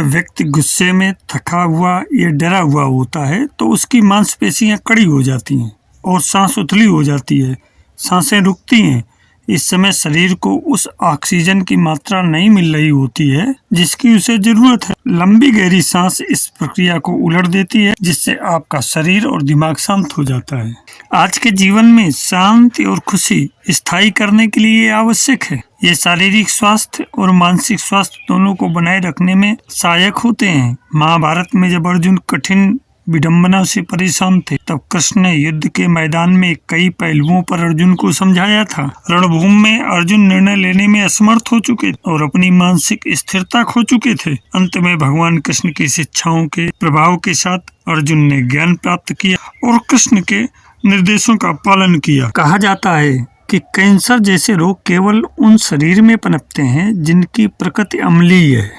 जब व्यक्ति गुस्से में, थका हुआ या डरा हुआ होता है तो उसकी मांसपेशियां कड़ी हो जाती हैं और सांस उथली हो जाती है, सांसें रुकती हैं। इस समय शरीर को उस ऑक्सीजन की मात्रा नहीं मिल रही होती है जिसकी उसे जरूरत है। लंबी गहरी सांस इस प्रक्रिया को उलट देती है, जिससे आपका शरीर और दिमाग शांत हो जाता है। आज के जीवन में शांति और खुशी स्थायी करने के लिए ये आवश्यक है। ये शारीरिक स्वास्थ्य और मानसिक स्वास्थ्य दोनों को बनाए रखने में सहायक होते हैं। महाभारत में जब अर्जुन कठिन विडंबना से परेशान थे, तब कृष्ण ने युद्ध के मैदान में कई पहलुओं पर अर्जुन को समझाया था। रणभूमि में अर्जुन निर्णय लेने में असमर्थ हो चुके और अपनी मानसिक स्थिरता खो चुके थे। अंत में भगवान कृष्ण की शिक्षाओं के प्रभाव के साथ अर्जुन ने ज्ञान प्राप्त किया और कृष्ण के निर्देशों का पालन किया। कहा जाता है कि कैंसर जैसे रोग केवल उन शरीर में पनपते हैं जिनकी प्रकृति अम्लीय है।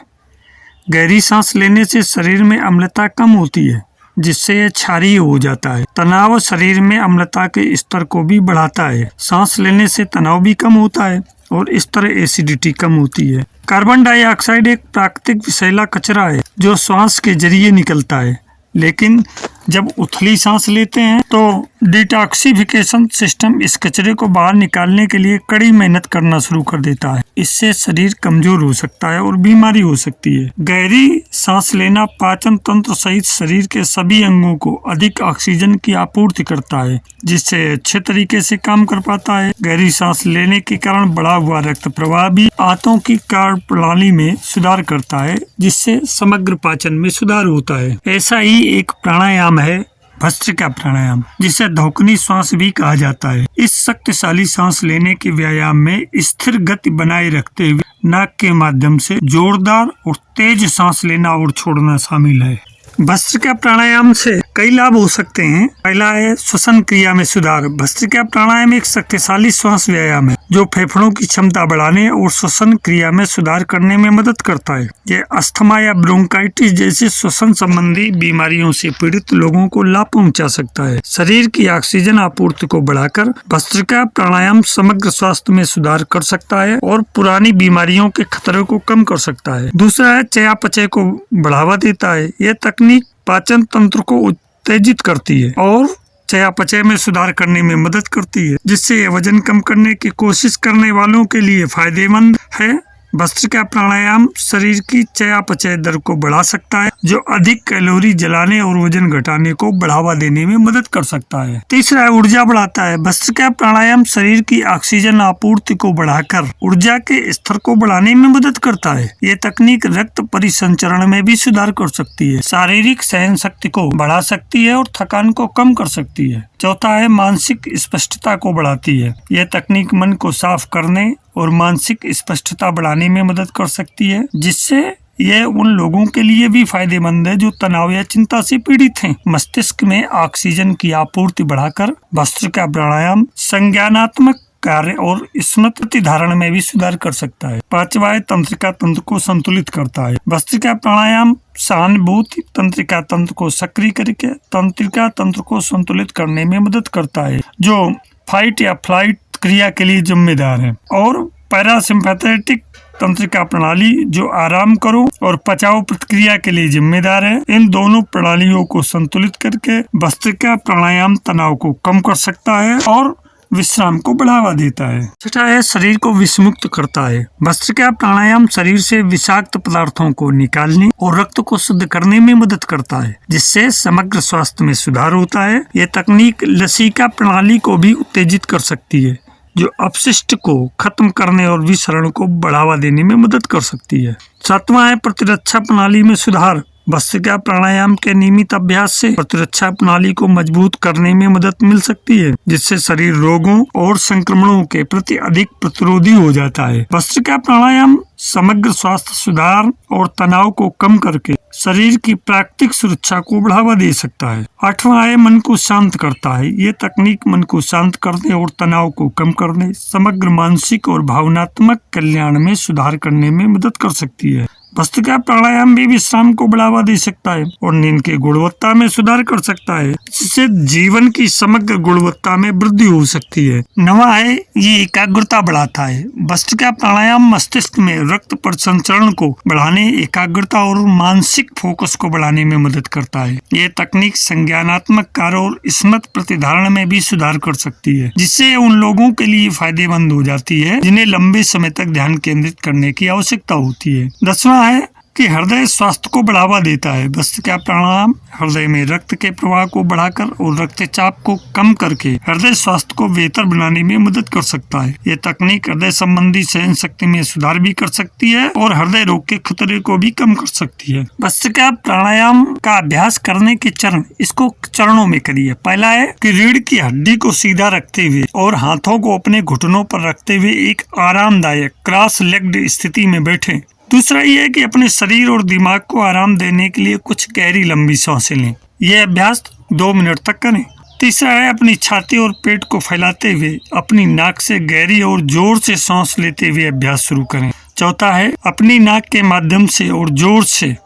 गहरी सांस लेने से शरीर में अम्लता कम होती है, जिससे यह क्षारीय हो जाता है। तनाव शरीर में अम्लता के स्तर को भी बढ़ाता है। सांस लेने से तनाव भी कम होता है और इस तरह एसिडिटी कम होती है। कार्बन डाइऑक्साइड एक प्राकृतिक विषैला कचरा है जो श्वास के जरिए निकलता है, लेकिन जब उथली सांस लेते हैं तो डिटॉक्सिफिकेशन सिस्टम इस कचरे को बाहर निकालने के लिए कड़ी मेहनत करना शुरू कर देता है। इससे शरीर कमजोर हो सकता है और बीमारी हो सकती है। गहरी सांस लेना पाचन तंत्र सहित शरीर के सभी अंगों को अधिक ऑक्सीजन की आपूर्ति करता है, जिससे अच्छे तरीके से काम कर पाता है। गहरी सांस लेने के कारण बढ़ा हुआ रक्त प्रवाह भी आंतों की कार्य प्रणाली में सुधार करता है, जिससे समग्र पाचन में सुधार होता है। ऐसा ही एक प्राणायाम है भस्त्रिका प्राणायाम, जिसे धौकनी श्वास भी कहा जाता है। इस शक्तिशाली सांस लेने के व्यायाम में स्थिर गति बनाए रखते हुए नाक के माध्यम से जोरदार और तेज सांस लेना और छोड़ना शामिल है। भस्त्रिका प्राणायाम से कई लाभ हो सकते हैं। पहला है श्वसन क्रिया में सुधार। भस्त्रिका प्राणायाम एक शक्तिशाली श्वास व्यायाम है जो फेफड़ों की क्षमता बढ़ाने और श्वसन क्रिया में सुधार करने में मदद करता है। यह अस्थमा या ब्रोंकाइटिस जैसे श्वसन संबंधी बीमारियों से पीड़ित लोगों को लाभ पहुंचा सकता है। शरीर की ऑक्सीजन आपूर्ति को बढ़ाकर भस्त्रिका प्राणायाम समग्र स्वास्थ्य में सुधार कर सकता है और पुरानी बीमारियों के खतरे को कम कर सकता है। दूसरा है चयापचय को बढ़ावा देता है। यह तकनीक पाचन तंत्र को उत्तेजित करती है और चयापचय में सुधार करने में मदद करती है, जिससे वजन कम करने की कोशिश करने वालों के लिए फायदेमंद है। भस्त्रिका प्राणायाम शरीर की चयापचय दर को बढ़ा सकता है, जो अधिक कैलोरी जलाने और वजन घटाने को बढ़ावा देने में मदद कर सकता है। तीसरा है ऊर्जा बढ़ाता है। भस्त्रिका प्राणायाम शरीर की ऑक्सीजन आपूर्ति को बढ़ाकर ऊर्जा के स्तर को बढ़ाने में मदद करता है। ये तकनीक रक्त परिसंचरण में भी सुधार कर सकती है, शारीरिक सहन शक्ति को बढ़ा सकती है और थकान को कम कर सकती है। चौथा है मानसिक स्पष्टता को बढ़ाती है। यह तकनीक मन को साफ करने और मानसिक स्पष्टता बढ़ाने में मदद कर सकती है, जिससे यह उन लोगों के लिए भी फायदेमंद है जो तनाव या चिंता से पीड़ित हैं। मस्तिष्क में ऑक्सीजन की आपूर्ति बढ़ाकर भस्त्रिका प्राणायाम संज्ञानात्मक कार्य और स्मृति धारण में भी सुधार कर सकता है। पांचवा है तंत्रिका तंत्र को संतुलित करता है। भस्त्रिका प्राणायाम सहानुभूति तंत्रिका तंत्र को सक्रिय करके तंत्रिका तंत्र को संतुलित करने में मदद करता है, जो फाइट या फ्लाइट क्रिया के लिए जिम्मेदार है, और पैरासिम्पैथेटिक तंत्रिका प्रणाली जो आराम करो और पचाओ प्रतिक्रिया के लिए जिम्मेदार है। इन दोनों प्रणालियों को संतुलित करके भस्त्रिका प्राणायाम तनाव को कम कर सकता है और विश्राम को बढ़ावा देता है। छठा है शरीर को विषमुक्त करता है। भस्त्रिका प्राणायाम शरीर से विषाक्त पदार्थों को निकालने और रक्त को शुद्ध करने में मदद करता है, जिससे समग्र स्वास्थ्य में सुधार होता है। यह तकनीक लसिका प्रणाली को भी उत्तेजित कर सकती है, जो अपशिष्ट को खत्म करने और विसरण को बढ़ावा देने में मदद कर सकती है। सातवां है प्रतिरक्षा प्रणाली में सुधार। भस्त्रिका प्राणायाम के नियमित अभ्यास से प्रतिरक्षा प्रणाली को मजबूत करने में मदद मिल सकती है, जिससे शरीर रोगों और संक्रमणों के प्रति अधिक प्रतिरोधी हो जाता है। भस्त्रिका प्राणायाम समग्र स्वास्थ्य सुधार और तनाव को कम करके शरीर की प्राकृतिक सुरक्षा को बढ़ावा दे सकता है। आठवां है मन को शांत करता है। ये तकनीक मन को शांत करने और तनाव को कम करने, समग्र मानसिक और भावनात्मक कल्याण में सुधार करने में मदद कर सकती है। भस्त्रिका प्राणायाम भी विश्राम को बढ़ावा दे सकता है और नींद की गुणवत्ता में सुधार कर सकता है, जिससे जीवन की समग्र गुणवत्ता में वृद्धि हो सकती है। नवा है, ये एकाग्रता बढ़ाता है। भस्त्रिका प्राणायाम मस्तिष्क में रक्त परिसंचरण को बढ़ाने, एकाग्रता और मानसिक फोकस को बढ़ाने में मदद करता है। ये तकनीक संज्ञानात्मक कार्य और स्मृति प्रतिधारण में भी सुधार कर सकती है, जिससे उन लोगों के लिए फायदेमंद हो जाती है जिन्हें लंबे समय तक ध्यान केंद्रित करने की आवश्यकता होती है। 10वां है कि हृदय स्वास्थ्य को बढ़ावा देता है। भस्त्रिका प्राणायाम हृदय में रक्त के प्रवाह को बढ़ाकर और रक्तचाप को कम करके हृदय स्वास्थ्य को बेहतर बनाने में मदद कर सकता है। ये तकनीक हृदय संबंधी सहन शक्ति में सुधार भी कर सकती है और हृदय रोग के खतरे को भी कम कर सकती है। भस्त्रिका प्राणायाम का अभ्यास करने के चरण, इसको चरणों में करिए। पहला है कि रीढ़ की हड्डी को सीधा रखते हुए और हाथों को अपने घुटनों पर रखते हुए एक आरामदायक क्रॉस लेग्ड स्थिति में बैठे। दूसरा ये है कि अपने शरीर और दिमाग को आराम देने के लिए कुछ गहरी लंबी सांसें लें। यह अभ्यास 2 मिनट तक करें। तीसरा है अपनी छाती और पेट को फैलाते हुए अपनी नाक से गहरी और जोर से सांस लेते हुए अभ्यास शुरू करें। चौथा है अपनी नाक के माध्यम से और जोर से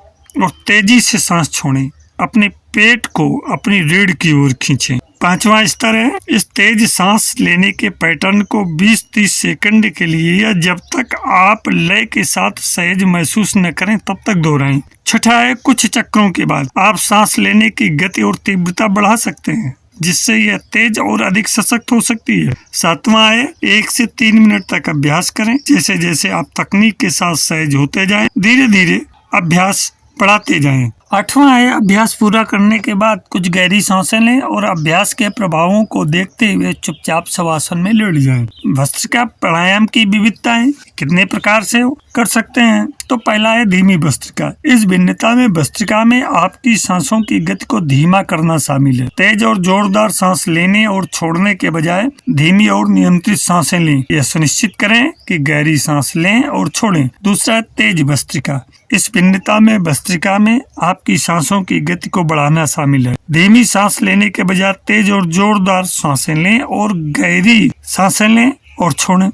और तेजी से सांस छोड़ें। अपने पेट को अपनी रीढ़ की ओर खींचें। 5वां स्तर है इस तेज सांस लेने के पैटर्न को 20-30 सेकंड के लिए या जब तक आप लय के साथ सहज महसूस न करें तब तक दोहराएं। छठा है कुछ चक्रों के बाद आप सांस लेने की गति और तीव्रता बढ़ा सकते हैं, जिससे यह तेज और अधिक सशक्त हो सकती है। 7वां है 1 से 3 मिनट तक अभ्यास करें। जैसे जैसे आप तकनीक के साथ सहज होते जाएं, धीरे धीरे अभ्यास बढ़ाते जाएं। 8वां है अभ्यास पूरा करने के बाद कुछ गहरी सांसें लें और अभ्यास के प्रभावों को देखते हुए चुपचाप शवासन में लेट जाएं। भस्त्रिका प्राणायाम की विविधताएं कितने प्रकार से कर सकते हैं, तो पहला है धीमी भस्त्रिका। इस भिन्नता में भस्त्रिका में आपकी सांसों की गति को धीमा करना शामिल है। तेज और जोरदार सांस लेने और छोड़ने के बजाय धीमी और नियंत्रित सांसें लें। यह सुनिश्चित करें कि गहरी सांस लें और छोड़ें। दूसरा है तेज भस्त्रिका। इस भिन्नता में भस्त्रिका में आपकी सांसों की गति को बढ़ाना शामिल है। धीमी सांस लेने के बजाय तेज और जोरदार सांसें लें और गहरी सांसें लें और छोड़ें।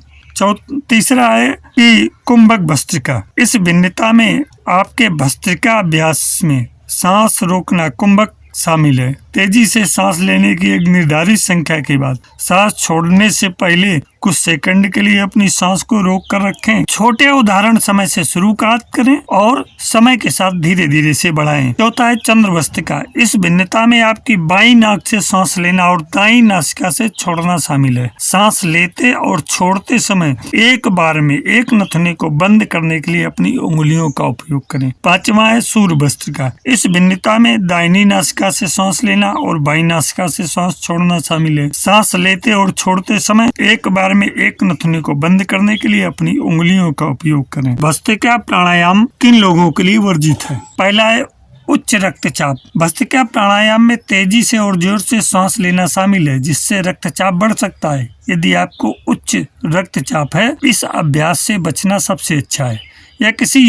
तीसरा है कि कुंभक भस्त्रिका। इस भिन्नता में आपके भस्त्रिका अभ्यास में सांस रोकना कुंभक शामिल है। तेजी से सांस लेने की एक निर्धारित संख्या के बाद सांस छोड़ने से पहले कुछ सेकंड के लिए अपनी सांस को रोक कर रखें। छोटे उदाहरण समय से शुरुआत करें और समय के साथ धीरे धीरे से बढ़ाएं। चौथा है चंद्र भस्त्रिका। इस भिन्नता में आपकी बाईं नाक से सांस लेना और दाईं नासिका से छोड़ना शामिल है। सांस लेते और छोड़ते समय एक बार में एक नथुने को बंद करने के लिए अपनी उंगलियों का उपयोग करें। 5वां है सूर्य भस्त्रिका। इस भिन्नता में दाहिनी नासिका से सांस लेना और बाईं नासिका से सांस छोड़ना शामिल है। सांस लेते और छोड़ते समय एक बार में एक नथुने को बंद करने के लिए अपनी उंगलियों का उपयोग करें। भस्त्रिका प्राणायाम किन लोगों के लिए वर्जित है? पहला है उच्च रक्तचाप। भस्त्रिका प्राणायाम में तेजी से और जोर से सांस लेना शामिल है, जिससे रक्तचाप बढ़ सकता है। यदि आपको उच्च रक्तचाप है, इस अभ्यास से बचना सबसे अच्छा है, या किसी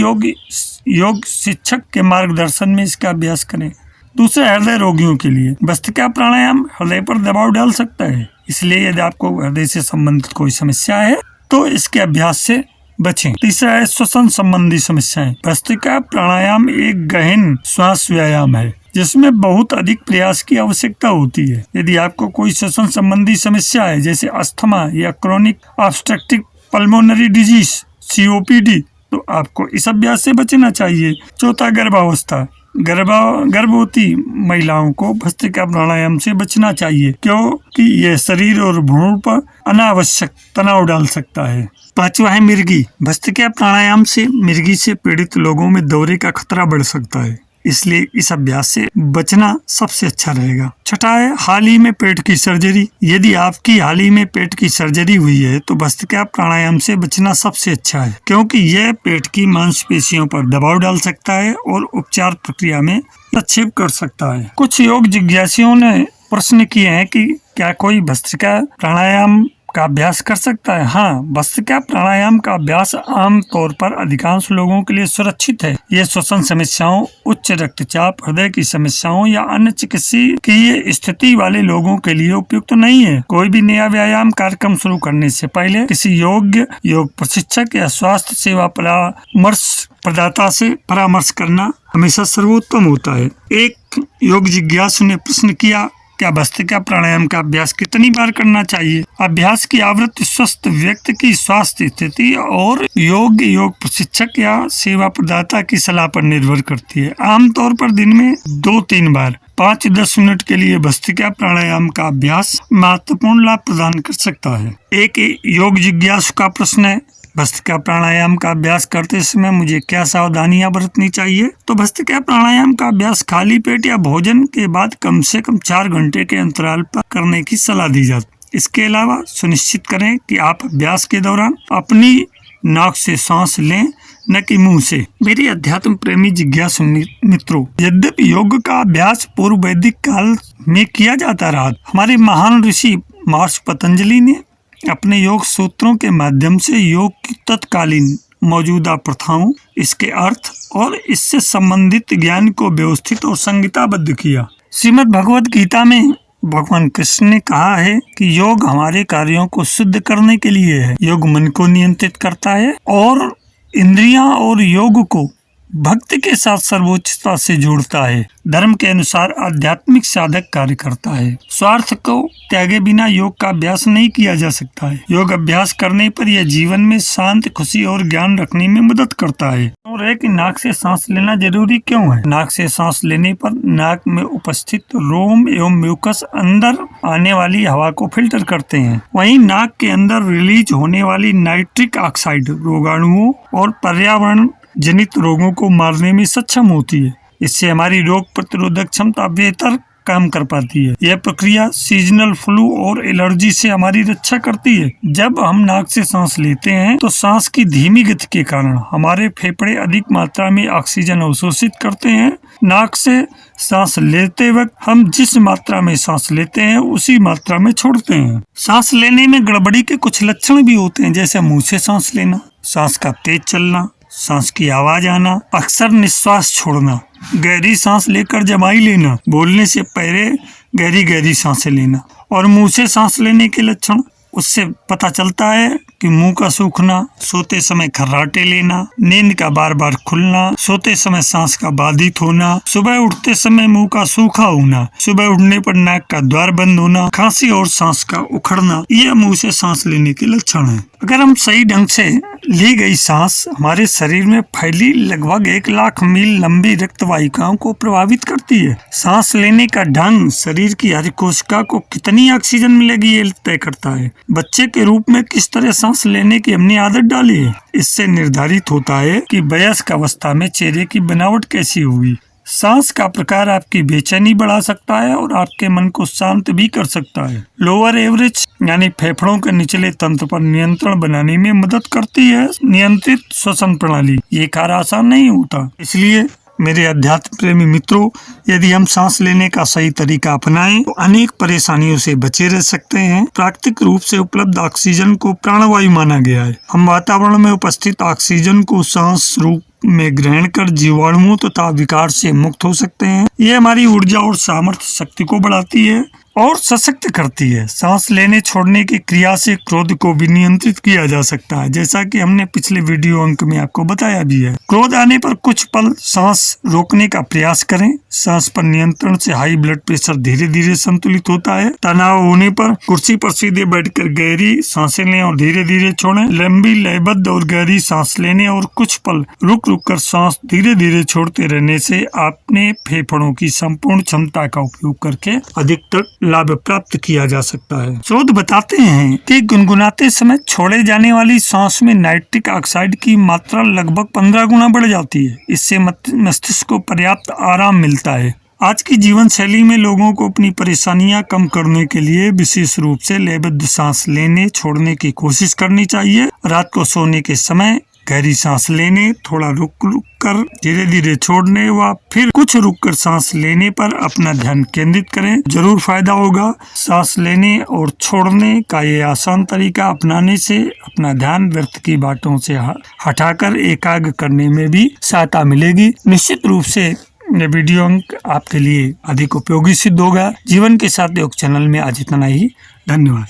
योग शिक्षक के मार्गदर्शन में इसका अभ्यास करें। दूसरा हृदय रोगियों के लिए भस्त्रिका प्राणायाम हृदय पर दबाव डाल सकता है, इसलिए यदि आपको हृदय से संबंधित कोई समस्या है तो इसके अभ्यास से बचें। तीसरा है श्वसन संबंधी समस्याएं। भस्त्रिका प्राणायाम एक गहन श्वास व्यायाम है जिसमें बहुत अधिक प्रयास की आवश्यकता होती है। यदि आपको कोई श्वसन संबंधी समस्या है, जैसे अस्थमा या chronic obstructive pulmonary disease COPD, तो आपको इस अभ्यास से बचना चाहिए। चौथा गर्भावस्था। गर्भवती महिलाओं को भस्त्रिका प्राणायाम से बचना चाहिए, क्योंकि यह शरीर और भ्रूण पर अनावश्यक तनाव डाल सकता है। 5वां है मिर्गी। भस्त्रिका प्राणायाम से मिर्गी से पीड़ित लोगों में दौरे का खतरा बढ़ सकता है, इसलिए इस अभ्यास से बचना सबसे अच्छा रहेगा। छठा है हाल ही में पेट की सर्जरी। यदि आपकी हाल ही में पेट की सर्जरी हुई है तो भस्त्रिका प्राणायाम से बचना सबसे अच्छा है, क्योंकि यह पेट की मांसपेशियों पर दबाव डाल सकता है और उपचार प्रक्रिया में हस्तक्षेप कर सकता है। कुछ योग जिज्ञासुओं ने प्रश्न किए हैं कि क्या कोई भस्त्रिका प्राणायाम का अभ्यास कर सकता है? हाँ, भस्त्रिका प्राणायाम का अभ्यास आमतौर पर अधिकांश लोगों के लिए सुरक्षित है। ये श्वसन समस्याओं, उच्च रक्तचाप, हृदय की समस्याओं या अन्य चिकित्सकीय स्थिति वाले लोगों के लिए उपयुक्त नहीं है। कोई भी नया व्यायाम कार्यक्रम शुरू करने से पहले किसी योग्य योग प्रशिक्षक या स्वास्थ्य सेवा परामर्श प्रदाता से परामर्श करना हमेशा सर्वोत्तम होता है। एक योग जिज्ञासु ने प्रश्न किया, क्या भस्त्रिका प्राणायाम का अभ्यास कितनी बार करना चाहिए? अभ्यास की आवृत्ति स्वस्थ व्यक्ति की स्वास्थ्य स्थिति और योग्य योग प्रशिक्षक या सेवा प्रदाता की सलाह पर निर्भर करती है। आमतौर पर दिन में 2-3 बार 5-10 मिनट के लिए भस्त्रिका प्राणायाम का अभ्यास महत्वपूर्ण लाभ प्रदान कर सकता है। एक योग जिज्ञासु का प्रश्न है, भस्त्रिका प्राणायाम का अभ्यास करते समय मुझे क्या सावधानियां बरतनी चाहिए? तो भस्त्रिका प्राणायाम का अभ्यास खाली पेट या भोजन के बाद कम से कम 4 घंटे के अंतराल पर करने की सलाह दी जाती है। इसके अलावा सुनिश्चित करें कि आप अभ्यास के दौरान अपनी नाक से सांस लें, न कि मुंह से। मेरे अध्यात्म प्रेमी जिज्ञासु मित्रों, यद्यपि योग का अभ्यास पूर्व वैदिक काल में किया जाता रहा, हमारे महान ऋषि महर्षि पतंजलि ने अपने योग सूत्रों के माध्यम से योग की तत्कालीन मौजूदा प्रथाओं, इसके अर्थ और इससे संबंधित ज्ञान को व्यवस्थित और संहिताबद्ध किया। श्रीमद् भगवद गीता में भगवान कृष्ण ने कहा है कि योग हमारे कार्यों को शुद्ध करने के लिए है। योग मन को नियंत्रित करता है और इंद्रियां और योग को भक्ति के साथ सर्वोच्चता से जोड़ता है। धर्म के अनुसार आध्यात्मिक साधक कार्य करता है। स्वार्थ को त्यागे बिना योग का अभ्यास नहीं किया जा सकता है। योग अभ्यास करने पर यह जीवन में शांति, खुशी और ज्ञान रखने में मदद करता है। और है कि नाक से सांस लेना जरूरी क्यों है? नाक से सांस लेने पर नाक में उपस्थित रोम एवं म्यूकस अंदर आने वाली हवा को फिल्टर करते हैं। वहीं नाक के अंदर रिलीज होने वाली नाइट्रिक ऑक्साइड रोगाणुओं और पर्यावरण जनित रोगों को मारने में सक्षम होती है। इससे हमारी रोग प्रतिरोधक क्षमता बेहतर काम कर पाती है। यह प्रक्रिया सीजनल फ्लू और एलर्जी से हमारी रक्षा करती है। जब हम नाक से सांस लेते हैं तो सांस की धीमी गति के कारण हमारे फेफड़े अधिक मात्रा में ऑक्सीजन अवशोषित करते हैं। नाक से सांस लेते वक्त हम जिस मात्रा में सांस लेते हैं उसी मात्रा में छोड़ते हैं। सांस लेने में गड़बड़ी के कुछ लक्षण भी होते हैं, जैसे मुंह से सांस लेना, सांस का तेज चलना, सांस की आवाज आना, अक्सर निश्वास छोड़ना, गहरी सांस लेकर जमाई लेना, बोलने से पहले गहरी गहरी सांसें लेना। और मुंह से सांस लेने के लक्षण, उससे पता चलता है कि मुंह का सूखना, सोते समय खर्राटे लेना, नींद का बार बार खुलना, सोते समय सांस का बाधित होना, सुबह उठते समय मुंह का सूखा होना, सुबह उठने पर नाक का द्वार बंद होना, खांसी और सांस का उखड़ना, यह मुंह से सांस लेने के लक्षण हैं। अगर हम सही ढंग से ली गई सांस हमारे शरीर में फैली लगभग 1 लाख मील लंबी रक्त वाहिकाओं को प्रभावित करती है। सांस लेने का ढंग शरीर की हर कोशिका को कितनी ऑक्सीजन मिलेगी ये तय करता है। बच्चे के रूप में किस तरह सांस लेने की हमने आदत डाली है, इससे निर्धारित होता है कि वयस्क अवस्था में चेहरे की बनावट कैसी होगी। सांस का प्रकार आपकी बेचैनी बढ़ा सकता है और आपके मन को शांत भी कर सकता है। लोअर एवरेज यानी फेफड़ों के निचले तंत्र पर नियंत्रण बनाने में मदद करती है। नियंत्रित श्वसन प्रणाली, ये कार्य आसान नहीं होता। इसलिए मेरे अध्यात्म प्रेमी मित्रों, यदि हम सांस लेने का सही तरीका अपनाएं तो अनेक परेशानियों से बचे रह सकते हैं। प्राकृतिक रूप से उपलब्ध ऑक्सीजन को प्राणवायु माना गया है। हम वातावरण में उपस्थित ऑक्सीजन को सांस रूप में ग्रहण कर जीवाणुओं तथा विकार से मुक्त हो सकते हैं। ये हमारी ऊर्जा और सामर्थ्य शक्ति को बढ़ाती है और सशक्त करती है। सांस लेने छोड़ने की क्रिया से क्रोध को भी नियंत्रित किया जा सकता है, जैसा कि हमने पिछले वीडियो अंक में आपको बताया भी है। क्रोध आने पर कुछ पल सांस रोकने का प्रयास करें। सांस पर नियंत्रण से हाई ब्लड प्रेशर धीरे धीरे संतुलित होता है। तनाव होने पर कुर्सी पर सीधे बैठकर गहरी सांसें लें और धीरे धीरे छोड़ें। लंबी लयबद्ध और गहरी सांस लेने और कुछ पल रुक रुक कर सांस धीरे धीरे छोड़ते रहने से अपने फेफड़ों की संपूर्ण क्षमता का उपयोग करके अधिकतर लाभ प्राप्त किया जा सकता है। शोध बताते हैं कि गुनगुनाते समय छोड़े जाने वाली सांस में नाइट्रिक ऑक्साइड की मात्रा लगभग 15 गुना बढ़ जाती है। इससे मस्तिष्क को पर्याप्त आराम मिलता है। आज की जीवन शैली में लोगों को अपनी परेशानियां कम करने के लिए विशेष रूप से लयबद्ध सांस लेने छोड़ने की कोशिश करनी चाहिए। रात को सोने के समय गहरी सांस लेने, थोड़ा रुक कर धीरे धीरे छोड़ने व फिर कुछ रुक कर सांस लेने पर अपना ध्यान केंद्रित करें। जरूर फायदा होगा। सांस लेने और छोड़ने का ये आसान तरीका अपनाने से अपना ध्यान व्यर्थ की बातों से हटाकर एकाग्र करने में भी सहायता मिलेगी। निश्चित रूप से ये वीडियो अंक आपके लिए अधिक उपयोगी सिद्ध होगा। जीवन के साथ योग चैनल में आज इतना ही। धन्यवाद।